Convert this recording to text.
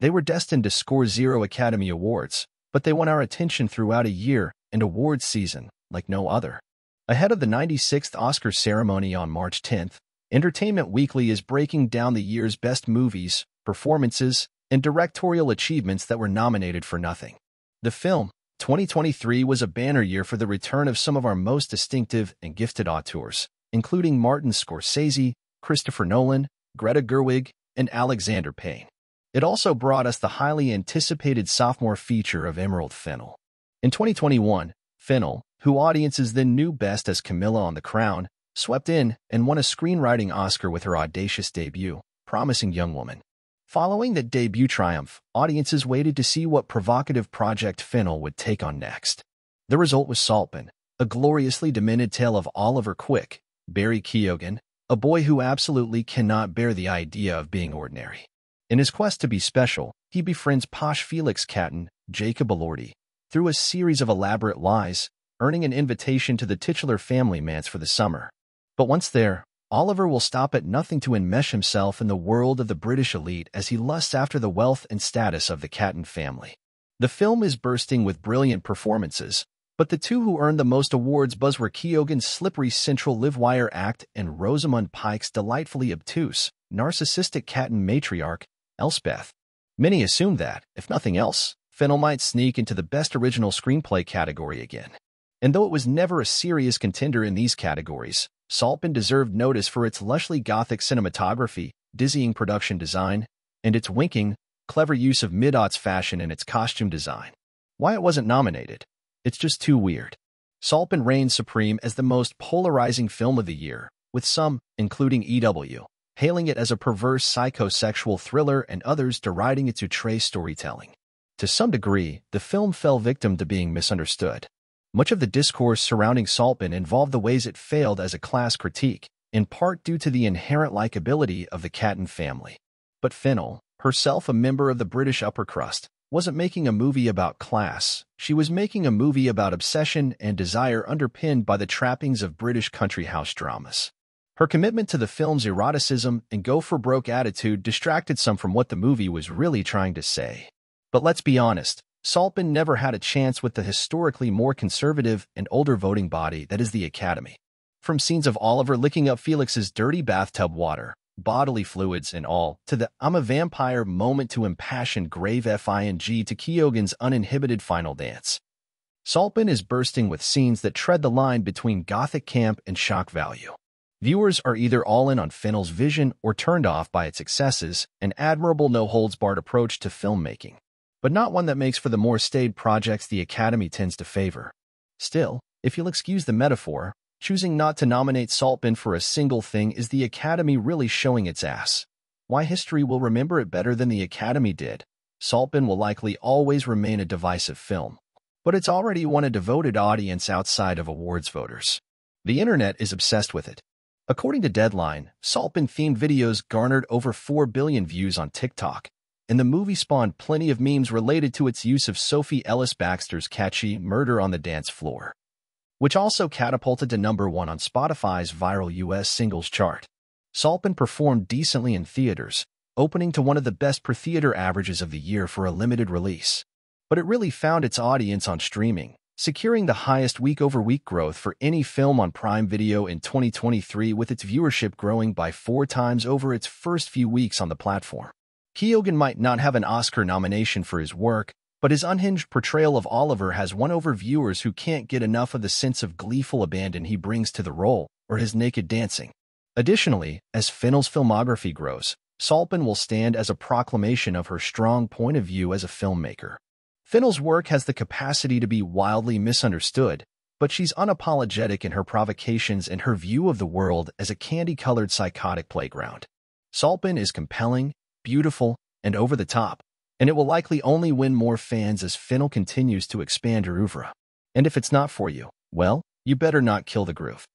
They were destined to score 0 Academy Awards, but they won our attention throughout a year and awards season like no other. Ahead of the 96th Oscar ceremony on March 10th, Entertainment Weekly is breaking down the year's best movies, performances, and directorial achievements that were nominated for nothing. The film, 2023, was a banner year for the return of some of our most distinctive and gifted auteurs, including Martin Scorsese, Christopher Nolan, Greta Gerwig, and Alexander Payne. It also brought us the highly anticipated sophomore feature of Emerald Fennell. In 2021, Fennell, who audiences then knew best as Camilla on The Crown, swept in and won a screenwriting Oscar with her audacious debut, Promising Young Woman. Following that debut triumph, audiences waited to see what provocative project Fennell would take on next. The result was Saltburn, a gloriously demented tale of Oliver Quick, Barry Keoghan, a boy who absolutely cannot bear the idea of being ordinary. In his quest to be special, he befriends posh Felix Catton, Jacob Elordi, through a series of elaborate lies, earning an invitation to the titular family manse for the summer. But once there, Oliver will stop at nothing to enmesh himself in the world of the British elite as he lusts after the wealth and status of the Catton family. The film is bursting with brilliant performances, but the two who earned the most awards buzz were Keoghan's slippery central live-wire act and Rosamund Pike's delightfully obtuse, narcissistic Catton matriarch, Elspeth. Many assumed that, if nothing else, Fennell might sneak into the Best Original Screenplay category again. And though it was never a serious contender in these categories, Saltburn deserved notice for its lushly gothic cinematography, dizzying production design, and its winking, clever use of mid-aughts fashion in its costume design. Why it wasn't nominated? It's just too weird. Saltburn reigns supreme as the most polarizing film of the year, with some, including EW, hailing it as a perverse psychosexual thriller and others deriding its outre storytelling. To some degree, the film fell victim to being misunderstood. Much of the discourse surrounding Saltburn involved the ways it failed as a class critique, in part due to the inherent likability of the Catton family. But Fennell, herself a member of the British upper crust, wasn't making a movie about class. She was making a movie about obsession and desire underpinned by the trappings of British country house dramas. Her commitment to the film's eroticism and go-for-broke attitude distracted some from what the movie was really trying to say. But let's be honest, Saltburn never had a chance with the historically more conservative and older voting body that is the Academy. From scenes of Oliver licking up Felix's dirty bathtub water, bodily fluids and all, to the "I'm a vampire" moment to impassioned grave FING to Keoghan's uninhibited final dance. Saltburn is bursting with scenes that tread the line between gothic camp and shock value. Viewers are either all in on Fennell's vision or turned off by its excesses, an admirable no-holds-barred approach to filmmaking, but not one that makes for the more staid projects the Academy tends to favor. Still, if you'll excuse the metaphor, choosing not to nominate Saltburn for a single thing is the Academy really showing its ass. Why history will remember it better than the Academy did. Saltburn will likely always remain a divisive film, but it's already won a devoted audience outside of awards voters. The internet is obsessed with it. According to Deadline, Saltburn-themed videos garnered over 4 billion views on TikTok, and the movie spawned plenty of memes related to its use of Sophie Ellis-Bextor's catchy "Murder on the Dance Floor," which also catapulted to #1 on Spotify's viral US singles chart. Saltburn performed decently in theaters, opening to one of the best per-theater averages of the year for a limited release. But it really found its audience on streaming, securing the highest week-over-week growth for any film on Prime Video in 2023, with its viewership growing by 4 times over its first few weeks on the platform. Keoghan might not have an Oscar nomination for his work, but his unhinged portrayal of Oliver has won over viewers who can't get enough of the sense of gleeful abandon he brings to the role, or his naked dancing. Additionally, as Fennell's filmography grows, Saltburn will stand as a proclamation of her strong point of view as a filmmaker. Fennell's work has the capacity to be wildly misunderstood, but she's unapologetic in her provocations and her view of the world as a candy-colored psychotic playground. Saltburn is compelling, beautiful, and over the top, and it will likely only win more fans as Fennell continues to expand her oeuvre. And if it's not for you, well, you better not kill the groove.